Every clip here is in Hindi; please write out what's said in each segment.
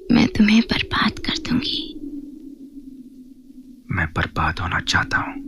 मैं तुम्हें बर्बाद कर दूंगी। मैं बर्बाद होना चाहता हूँ।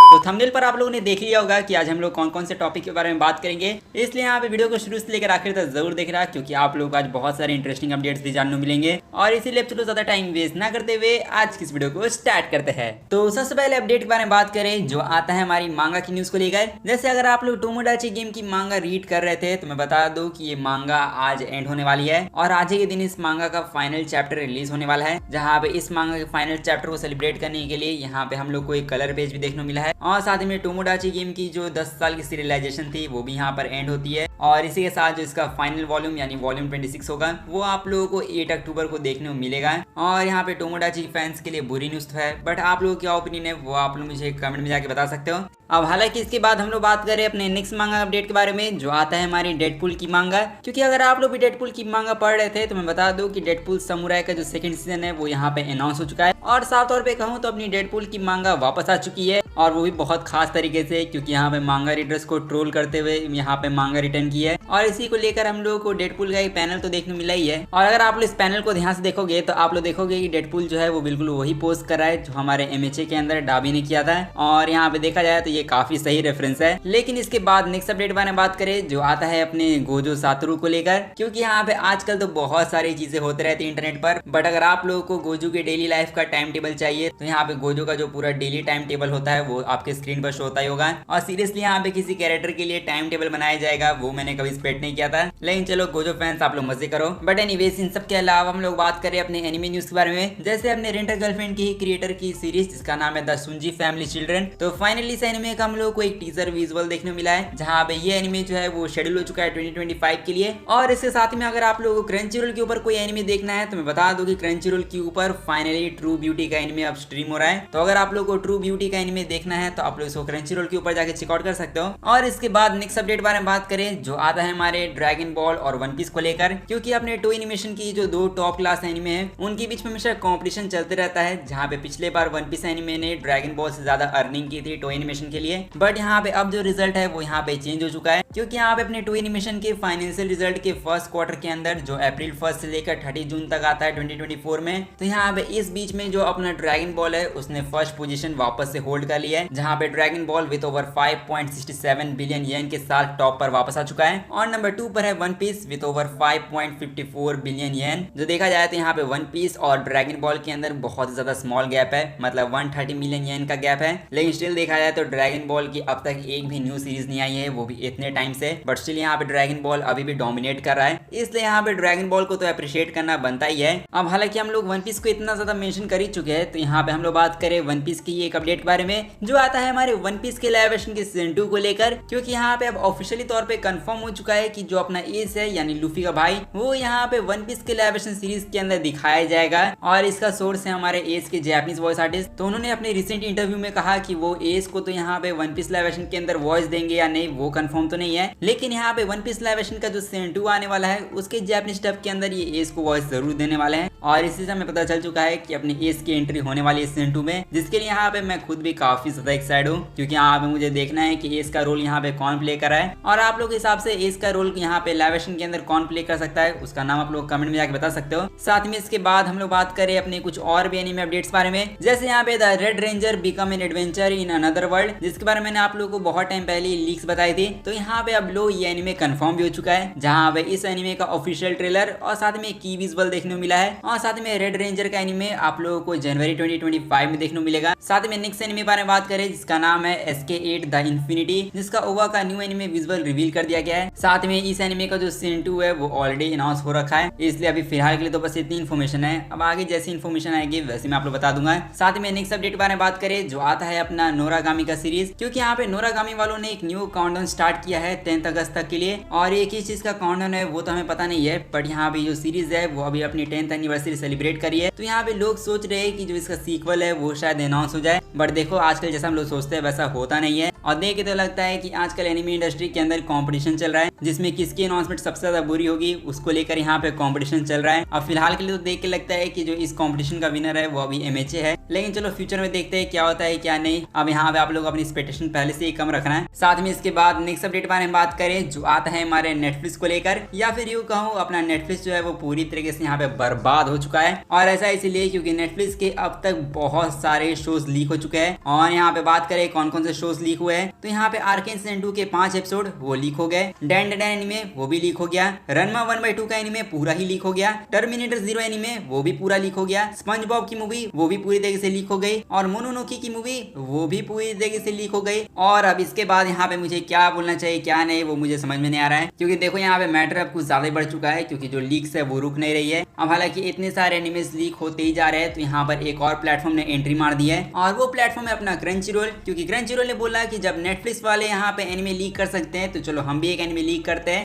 तो थंबनेल पर आप लोगों ने देख लिया होगा कि आज हम लोग कौन कौन से टॉपिक के बारे में बात करेंगे, इसलिए यहाँ पे वीडियो को शुरू से लेकर आखिर तक जरूर देख रहा, क्योंकि आप लोग को आज बहुत सारे इंटरेस्टिंग अपडेट्स भी जानने मिलेंगे। और इसीलिए चलो ज्यादा टाइम वेस्ट ना करते हुए आज की इस वीडियो को स्टार्ट करते हैं। तो सबसे पहले अपडेट के बारे में बात करें जो आता है हमारी मांगा की न्यूज को लेकर। जैसे अगर आप लोग टोमोडाची गेम की मांगा रीड कर रहे थे तो मैं बता दूं कि ये मांगा आज एंड होने वाली है और आज ही के दिन इस मांगा का फाइनल चैप्टर रिलीज होने वाला है, जहाँ पे इस मांगा के फाइनल चैप्टर को सेलिब्रेट करने के लिए यहाँ पे हम लोग को एक कलर पेज भी देखने को मिला है। और साथ ही में टोमोडाची गेम की जो 10 साल की सीरियलाइजेशन थी वो भी यहाँ पर एंड होती है। और इसी के साथ जो इसका फाइनल वॉल्यूम यानी वॉल्यूम 26 होगा वो आप लोगों को 8 अक्टूबर को देखने को मिलेगा। और यहाँ पे टोमोडाची फैंस के लिए बुरी न्यूज तो है, बट आप लोगों क्या ओपिनियन है वो आप लोग मुझे कमेंट में जाके बता सकते हो। अब हालांकि इसके बाद हम लोग बात करें अपने नेक्स्ट मांगा अपडेट के बारे में जो आता है हमारी डेडपूल की मांगा, क्योंकि अगर आप लोग भी डेडपूल की मांगा पढ़ रहे थे तो मैं बता दूं कि डेडपूल समुराई का जो सेकंड सीजन है वो यहाँ पे अनाउंस हो चुका है। और साफ तौर पे कहूँ तो अपनी डेडपूल की मांगा वापस आ चुकी है और वो भी बहुत खास तरीके से, क्योंकि यहाँ पे मांगा रीडर्स को ट्रोल करते हुए यहाँ पे मांगा रिटर्न की है। और इसी को लेकर हम लोगों को डेडपूल का एक पैनल तो देखने मिला ही है। और अगर आप लोग इस पैनल को ध्यान से देखोगे तो आप लोग देखोगे कि डेडपूल जो है वो बिल्कुल वही पोस्ट कर रहा है जो हमारे MHA के अंदर डाबी ने किया था। और यहाँ पे देखा जाए तो ये काफी सही रेफरेंस है। लेकिन इसके बाद नेक्स्ट अपडेट बारे में बात करें जो आता है अपने गोजो सातोरू को लेकर, क्योंकि यहाँ पे आजकल तो बहुत सारी चीजें होते रहती है इंटरनेट पर, बट अगर आप लोगों को गोजो के डेली लाइफ का टाइम टेबल चाहिए तो यहाँ पे गोजो का जो पूरा डेली टाइम टेबल होता है वो आपके स्क्रीन पर शो होता ही होगा। और सीरियसली यहाँ पे किसी कैरेक्टर के लिए टाइम टेबल बनाया जाएगा वो मैंने कभी एक्सपेक्ट नहीं किया था। लेकिन चलो गोजो फैंस आप लोग मजे करो। बट एनीवेज इन सब के अलावा हम लोग बात करें अपने एनिमे न्यूज के बारे में। जैसे अपने रेंटर गर्लफ्रेंड की क्रिएटर की सीरीज जिसका नाम है द सुंजी फैमिली चिल्ड्रन, तो फाइनली इस एनिमे का हम लोग को एक टीजर विजुअल देखने को मिला है, जहाँ पे ये एनिमे जो है वो शेड्यूल हो चुका है 2025 के लिए। और इसके साथ में अगर आप लोगों को क्रंचीरोल के ऊपर कोई एनिमे देखना है तो मैं बता दूं कि क्रंचीरोल के ऊपर फाइनली ट्रू ब्यूटी का एनिमे अब स्ट्रीम हो रहा है। तो अगर आप लोगों को ट्रू ब्यूटी का एनिमे देखना है तो आप लोग इसको क्रंचीरोल के ऊपर जाके चेकआउट कर सकते हो। और इसके बाद नेक्स्ट अपडेट बारे में बात करें जो आता है हमारे ड्रैगन बॉल और वन पीस को लेकर, क्योंकि अपने टो एनिमेशन की जो दो टॉप क्लास एनिमे है उनके बीच में हमेशा कंपटीशन चलते रहता है, जहाँ पे पिछले बार वन पीस एनिमे ने ड्रैगन बॉल से ज्यादा अर्निंग की थी टो एनिमेशन के लिए। बट यहाँ पे अब जो रिजल्ट है वो यहाँ पे चेंज हो चुका है, क्योंकि यहाँ पे अपने टो एनिमेशन के फाइनेंशियल रिजल्ट के फर्स्ट क्वार्टर के अंदर जो अप्रैल 1 से लेकर 30 जून तक आता है 2024 में, तो यहाँ पे इस बीच में जो अपना ड्रैगन बॉल है उसने फर्स्ट पोजीशन वापस से होल्ड कर लिया है, जहाँ पे Dragon Ball with over 5.67 billion yen के साथ टॉप पर वापस आ चुका है। और नंबर 2 पर है One Piece with over 5.54 billion yen. जो देखा जाए तो यहाँ पे वन पीस और ड्रैगन बॉल के अंदर बहुत ज्यादा स्मॉल गैप है, मतलब 130 मिलियन येन का गैप है। लेकिन स्टिल देखा जाए तो ड्रैगन बॉल की अब तक एक भी न्यू सीरीज नहीं आई है, वो भी इतने टाइम से। बट स्टिल यहाँ पे ड्रैगन बॉल अभी भी डोमिनेट कर रहा है, इसलिए यहाँ पे ड्रैगन बॉल को तो अप्रिशिएट करना बनता ही है। अब हालांकि हम लोग वन पीस को इतना ज्यादा मेंशन कर ही चुके हैं, तो यहाँ पे हम लोग बात करें वन पीस की एक अपडेट के बारे में जो आता है हमारे वन पीस के लाइव एक्शन के सीजन 2 को लेकर, क्योंकि यहाँ पे अब ऑफिशियली तौर पे कंफर्म हो चुका है कि जो अपना एस है यानी लूफी का भाई वो यहाँ पे वन पीस के लाइव एक्शन सीरीज के अंदर दिखाया जाएगा। और इसका सोर्स है हमारे एस के जापानीज वॉइस आर्टिस्ट, तो उन्होंने अपने रिसेंट इंटरव्यू में कहा कि वो एस को तो यहाँ पे वन पीस लाइव एक्शन के अंदर वॉइस देंगे या नहीं वो कंफर्म तो नहीं है, लेकिन यहाँ पे वन पीस लाइव एक्शन का जो सीजन 2 आने वाला है उसके जापानीज डब के अंदर ये एस को वॉइस जरूर देने वाले हैं। और इसी से हमें पता चल चुका है कि अपने एस की एंट्री होने वाली है सीजन 2 में, जिसके लिए यहाँ पे मैं खुद भी काफी ज्यादा एक्साइटेड हूँ, क्योंकि यहाँ पे मुझे देखना है कि एस का रोल यहाँ पे कौन प्ले कर रहा है। और आप लोग के हिसाब से एस का रोल यहाँ पे लाइव एक्शन के अंदर कौन प्ले कर सकता है उसका नाम आप लोग कमेंट में जाके बता सकते हो। साथ में इसके बाद हम लोग बात करें अपने कुछ और भी एनिमे अपडेट्स बारे में, जैसे यहाँ पे the red ranger become an adventure in another world, जिसके बारे में मैंने आप लोगों को बहुत टाइम पहले लीक्स बताई थी। तो यहाँ पे अब लो ये एनिमे कंफर्म भी हो चुका है, जहाँ पे इस एनिमे का ऑफिशियल ट्रेलर और साथ में की विजुअल देखने को मिला है। और साथ में रेड रेंजर का एनिमे आप लोगों को जनवरी 2025 में देखने को मिलेगा। साथ में नेक्स्ट एनिमे बारे में बात करें जिसका नाम है SK8 द इन्फिनिटी, जिसका ओवा का न्यू एनिमे विजुअल रिवील कर दिया गया है। साथ में इस एनिमे का जो सीजन 2 है वो ऑलरेडी अनाउंस हो रखा है, इसलिए अभी फिलहाल के लिए तो बस इतनी इन्फॉर्मेशन है। अब आगे जैसी इन्फॉर्मेशन आएगी वैसे मैं आप लोग बता दूंगा। साथ में नेक्स्ट अपडेट बारे में बात करें जो आता है अपना नोरागामी का सीरीज, क्योंकि यहाँ पे नोरागामी वालों ने एक न्यू काउंटडाउन स्टार्ट किया है 10th अगस्त तक के लिए। और ये किस चीज का काउंटडाउन है वो तो हमें पता नहीं है, बट यहाँ पे जो सीरीज है वो अभी अपनी 10th एनिवर्सरी सेलिब्रेट करी है। तो यहाँ पे लोग सोच रहे हैं कि जो इसका सीक्वल है वो शायद अनाउंस हो जाए, बट देखो आजकल जैसा हम लोग सोचते हैं वैसा होता नहीं है। और देख के तो लगता है कि आजकल एनिमे इंडस्ट्री के अंदर कंपटीशन चल रहा है, जिसमें किसकी अनाउंसमेंट सबसे ज्यादा बुरी होगी उसको लेकर यहाँ पे कंपटीशन चल रहा है। और फिलहाल के लिए तो देख के लगता है कि जो इस कंपटीशन का विनर है वो अभी MHA है, लेकिन चलो फ्यूचर में देखते हैं क्या होता है क्या नहीं। अब यहाँ पे आप लोग अपनी एक्सपेक्टेशन पहले से ही कम रखना है। साथ में इसके बाद नेक्स्ट अपडेट बारे में बात करें जो आता है हमारे नेटफ्लिक्स को लेकर, या फिर यूँ कहूँ अपना नेटफ्लिक्स जो है वो पूरी तरीके से यहाँ पे बर्बाद हो चुका है। और ऐसा इसलिए क्योंकि नेटफ्लिक्स के अब तक बहुत सारे शोज लीक हो चुके हैं। और यहाँ पे बात करें कौन कौन से शोज लीक हुए हैं, तो यहाँ पे आर्केन सीजन 2 के 5 एपिसोड वो लीक हो गए, डैन डेड एनीमे वो भी लीक हो गया, रनमा 1/2 का एनीमे पूरा ही लीक हो गया, टर्मिनेटर 0 एनीमे वो भी पूरा लीक हो गया, स्पंज बॉब की मूवी वो भी पूरी तरीके से लीक हो गई, और मोनोनोकी की मूवी वो भी पूरी तरीके से लीक हो गई। और अब इसके बाद यहाँ पे मुझे क्या बोलना चाहिए क्या नहीं वो मुझे समझ में नहीं आ रहा है, क्योंकि देखो यहाँ पे मैटर अब कुछ ज्यादा बढ़ चुका है, क्योंकि जो लीक्स है वो रुक नहीं रही है। अब हालांकि इतने सारे एनिमेस लीक होते ही जा रहे हैं, तो यहाँ पर एक और प्लेटफॉर्म ने एंट्री मार दी है, और वो प्लेटफॉर्म है अपना क्रंचीरोल। क्योंकि क्रंचीरोल ने बोला कि जब नेटफ्लिक्स वाले यहाँ पे एनिमे लीक कर सकते हैं तो चलो हम भी एक एनिमे लीक करते हैं।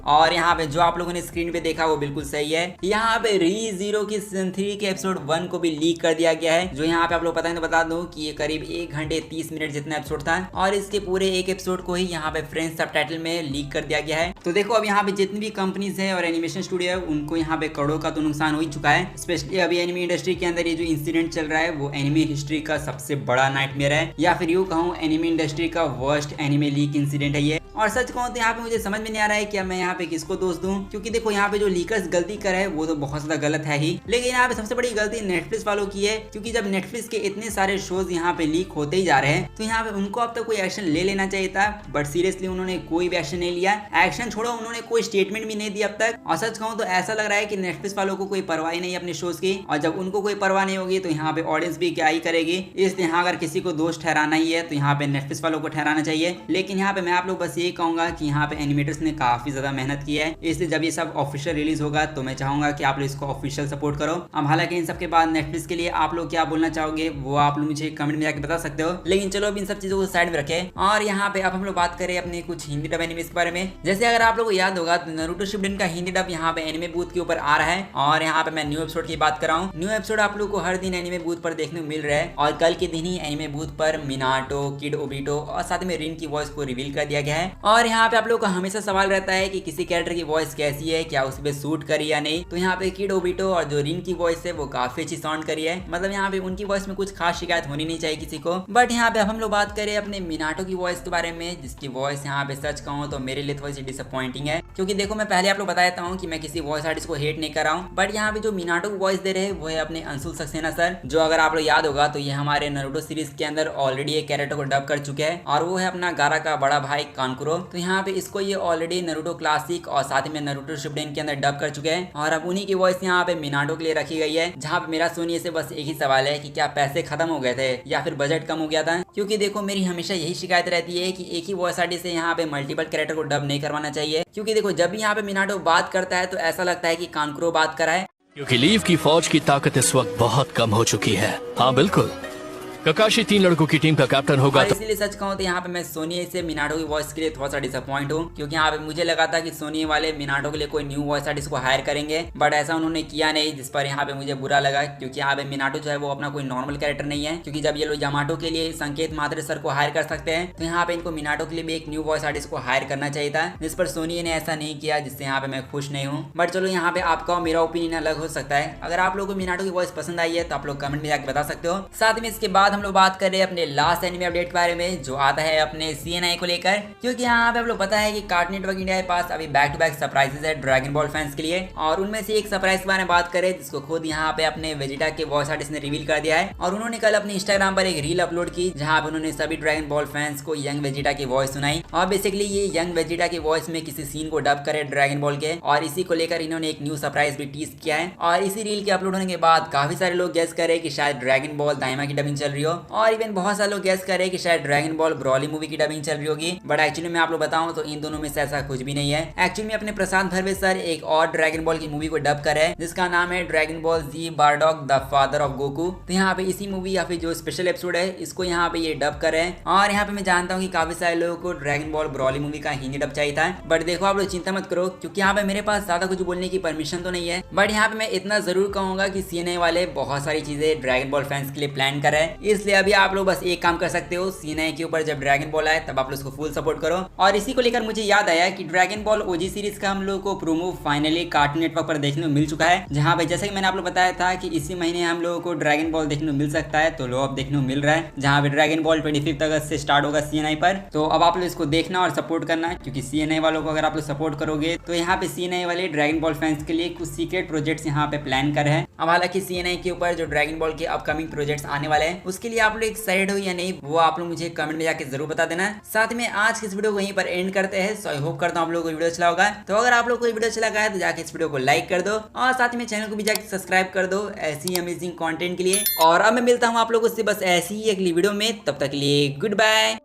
और यहाँ पे जो आप लोगों ने स्क्रीन पे देखा वो बिल्कुल सही है। यहाँ पे री0 की सीजन 3 के एपिसोड 1 को भी लीक कर दिया गया है, जो यहाँ पे आप लोग पता है तो बता दूं कि ये करीब 1 घंटे 30 मिनट जितना एपिसोड था, और इसके पूरे एक एपिसोड को ही यहाँ पे फ्रेंच सबटाइटल में लीक कर दिया गया है। तो देखो अब यहाँ पे जितनी भी कंपनीज है और एनिमेशन स्टूडियो है उनको यहाँ पे करोड़ों का तो नुकसान हो ही चुका है। स्पेशली अभी एनिमे इंडस्ट्री के अंदर ये जो इंसिडेंट चल रहा है वो एनिमे हिस्ट्री का सबसे बड़ा नाइटमेयर है, या फिर यूँ कहूँ एनिमे इंडस्ट्री का वर्स्ट एनिमे लीक इंसिडेंट है ये। और सच कहूँ तो यहाँ पे मुझे समझ में नहीं आ रहा है कि मैं यहाँ पे किसको दोष दूं, क्योंकि देखो यहाँ पे जो लीकर्स गलती कर है वो तो बहुत ज्यादा गलत है ही, लेकिन यहाँ पे सबसे बड़ी गलती नेटफ्लिक्स वालों की है। क्योंकि जब नेटफ्लिक्स के इतने सारे शोज यहाँ पे लीक होते ही जा रहे हैं तो यहाँ पे उनको अब तक कोई एक्शन ले लेना चाहिए था, बट सीरियसली उन्होंने कोई भी एक्शन नहीं लिया। एक्शन छोड़ो, उन्होंने कोई स्टेटमेंट भी नहीं दिया अब तक। और सच कहूँ तो ऐसा लग रहा है कि नेटफ्लिक्स वालों को कोई परवाह नहीं अपने शोज की, और जब उनको कोई परवाह नहीं होगी तो यहाँ पे ऑडियंस भी क्या ही करेगी। इसलिए यहाँ अगर किसी को दोष ठहराना ही है तो यहाँ पे नेटफ्लिक्स वालों को ठहराना चाहिए। लेकिन यहाँ पे मैं आप लोग बस ये कहूंगा कि यहाँ पे एनिमेटर्स ने काफी ज्यादा मेहनत की है, इसलिए जब ये सब ऑफिशियल रिलीज होगा तो मैं चाहूंगा कि आप लोग इसको ऑफिशियल सपोर्ट करो। अब हालांकि इन सब के बाद नेटफ्लिक्स के लिए आप लोग क्या बोलना चाहोगे वो आप लोग मुझे कमेंट में जाकर बता सकते हो। लेकिन चलो अब इन सब चीजों को साइड में रखें, और यहाँ पे अब हम लोग बात करें अपने कुछ हिंदी डब एनिमेस के बारे में। जैसे अगर आप लोगों को याद होगा तो नारुतो शिपुडेन का हिंदी डब यहाँ पे एनिमे बूथ के ऊपर आ रहा है, और यहाँ पे मैं न्यू एपिसोड की बात कर रहा हूँ। न्यू एपिसोड आप लोग को हर दिन एनिमे बूथ पर देखने को मिल रहा है, और कल के दिन ही एनिमे बूथ पर मिनाटो, किड ओबिटो और साथ में रिन की वॉइस को रिवील कर दिया गया है। और यहाँ पे आप लोग को हमेशा सवाल रहता है कि किसी कैरेक्टर की वॉइस कैसी है, क्या उस पे सूट करी या नहीं। तो यहाँ पे किड ओबिटो और जो रिन की वॉइस है वो काफी अच्छी साउंड करी है, मतलब यहाँ पे उनकी वॉइस में कुछ खास शिकायत होनी नहीं चाहिए किसी को। बट यहाँ पे अब हम लोग बात करें अपने मिनाटो की वॉइस के बारे में, जिसकी वॉइस यहाँ पे सच कहूँ तो मेरे लिए थोड़ी सी डिसअपॉइंटिंग है। क्योंकि देखो मैं पहले आप लोग बता देता हूँ कि मैं किसी वॉइस आर्टिस्ट को हेट नहीं कर रहा हूँ, बट यहाँ पे जो मिनाटो को वॉइस दे रहे हैं वो है अपने अंशुल सक्सेना सर, जो अगर आप लोग याद होगा तो ये हमारे नारुतो सीरीज के अंदर ऑलरेडी एक कैरेक्टर को डब कर चुके हैं, और वो है अपना गारा का बड़ा भाई कानकुरो। तो यहाँ पे इसको ये ऑलरेडी नारुतो क्लासिक और साथ में नारुतो शिपुडेन के अंदर डब कर चुके हैं, और अब उन्हीं की वॉइस यहाँ पे मिनाटो के लिए रखी गई है। जहाँ पे मेरा सोनिए से बस एक ही सवाल है कि क्या पैसे खत्म हो गए थे या फिर बजट कम हो गया था। क्योंकि देखो मेरी हमेशा यही शिकायत रहती है कि एक ही वॉइस आर्टिस्ट से यहाँ पे मल्टीपल कैरेक्टर को डब नहीं करवाना चाहिए। क्योंकि देखो जब भी यहाँ पे मिनाटो बात करता है तो ऐसा लगता है कि कानकुरो बात कर रहा है, क्योंकि लीव की फौज की ताकत इस वक्त बहुत कम हो चुकी है। हाँ बिल्कुल, ककाशी 3 लड़कों की टीम का कैप्टन होगा। और इसीलिए सच कहूँ तो यहाँ पे मैं सोनिए से मिनाटो की वॉइस के लिए थोड़ा सा डिसअपॉइंट हूँ, क्योंकि यहाँ पे मुझे लगा था कि सोनिए वाले मिनाटो के लिए कोई न्यू वॉइस आर्टिस्ट को हायर करेंगे, बट ऐसा उन्होंने किया नहीं, जिस पर यहाँ पे मुझे बुरा लगा। क्योंकि यहाँ पे मिनाटो जो है वो अपना कोई नॉर्मल कैरेक्टर नहीं है, क्योंकि जब ये लोग यामाटो के लिए संकेत मात्रे सर को हायर कर सकते हैं तो यहाँ पे इनको मिनाटो के लिए भी एक न्यू वॉइस आर्टिस्ट को हायर करना चाहिए था, जिस पर सोनिए ने ऐसा नहीं किया, जिससे यहाँ पे मैं खुश नहीं हूँ। बट चलो यहाँ पे आपका और मेरा ओपिनियन अलग हो सकता है। अगर आप लोगों को मिनाटो की वॉइस पसंद आई है तो आप लोग कमेंट में जाकर बता सकते हो। साथ में इसके बाद हम लोग बात कर रहे हैं अपने लास्ट एनिमे अपडेट के बारे में, जो आता है अपने CNI को लेकर। क्योंकि यहाँ पे आप लोग पता है कि कार्टून नेटवर्क इंडिया के पास अभी बैक टू बैक सरप्राइजेस है ड्रैगन बॉल फैंस के लिए, और उनमें से एक सरप्राइज के बारे में बात करें जिसको खुद यहाँ पे अपने वेजिटा के वॉइस आर्टिस्ट ने रिवील कर दिया है। और उन्होंने कल अपने इंस्टाग्राम पर एक रील अपलोड की जहाँ पे उन्होंने सभी ड्रैगन बॉल फैंस को यंग वेजिटा की वॉइस सुनाई, और बेसिकली ये यंग वेजिटा की वॉइस में किसी सीन को डब करे ड्रैगन बॉल के, और इसी को लेकर इन्होंने एक न्यू सरप्राइज भी टीज किया है। और इसी रील के अपलोड होने के बाद काफी सारे लोग गेस करे कि शायद ड्रैगन बॉल दाइमा की डबिंग चल रही हो, और इवन बहुत सारे लोग गेस करे कि शायद ड्रैगन बॉल ब्रॉली मूवी की डबिंग चल रही होगी। बट एक्चुअली मैं आप लोग बताऊं तो इन दोनों में से ऐसा कुछ भी नहीं है। एक्चुअली में अपने प्रशांत भरवे सर एक और ड्रैगन बॉल की मूवी को डब कर है, जिसका नाम है Dragon Ball Z Bardock the father of Goku. तो यहाँ पे इसी मूवी या फिर जो स्पेशल एपिसोड है इसको यहाँ पे ये डब कर है। और यहाँ पे मैं जानता हूँ कि काफी सारे लोगों को ड्रैगन बॉल ब्रॉली मूवी का हिंदी डब चाहिए था, बट देखो आप लोग चिंता मत करो, क्योंकि यहाँ पे मेरे पास ज्यादा कुछ बोलने की परमिशन तो नहीं है। बट यहाँ पे मैं इतना जरूर कहूंगा कि CNI वाले बहुत सारी चीजें ड्रैगन बॉल फैंस के लिए प्लान कर रहे हैं, इसलिए अभी आप लोग बस एक काम कर सकते हो, C9 के ऊपर जब ड्रैगन बॉल आए तब आप लोग उसको फुल सपोर्ट करो। और इसी को लेकर मुझे याद आया कि ड्रैगन बॉल ओजी सीरीज का हम लोग को प्रोमो फाइनली कार्टून नेटवर्क पर देखने को मिल चुका है, जहां पे जैसे कि मैंने आप लोग बताया था कि इसी महीने हम लोगों को ड्रैगन बॉल देखने को मिल सकता है, तो लो अब देखने को मिल रहा है, जहां पे ड्रैगन बॉल 25 अगस्त से स्टार्ट होगा C9 पर। तो अब आप लोग इसको देखना और सपोर्ट करना है, क्योंकि C9 वालों को अगर आप लोग सपोर्ट करोगे तो यहाँ पे C9 वाले ड्रैगन बॉल फैंस के लिए कुछ सीक्रेट प्रोजेक्ट्स यहाँ पे प्लान कर रहे हैं। अब हालांकि C9 के ऊपर जो ड्रैगन बॉल के अपकमिंग प्रोजेक्ट्स आने वाले हैं उसके लिए आप लोग एक्साइटेड हो या नहीं, वो आप लोग मुझे कमेंट में जाके जरूर बता देना। साथ में आज की इस वीडियो को यहीं पर एंड करते हैं। सो आई होप करता हूँ आप लोगों को वीडियो अच्छा होगा। तो अगर आप लोग को वीडियो अच्छा लगा है तो जाके इस वीडियो को लाइक कर दो और साथ में चैनल को भी जाके सब्सक्राइब कर दो ऐसी अमेजिंग कंटेंट के लिए। और अब मैं मिलता हूँ आप लोगों से बस ऐसी ही अगली वीडियो में, तब तक के लिए गुड बाय।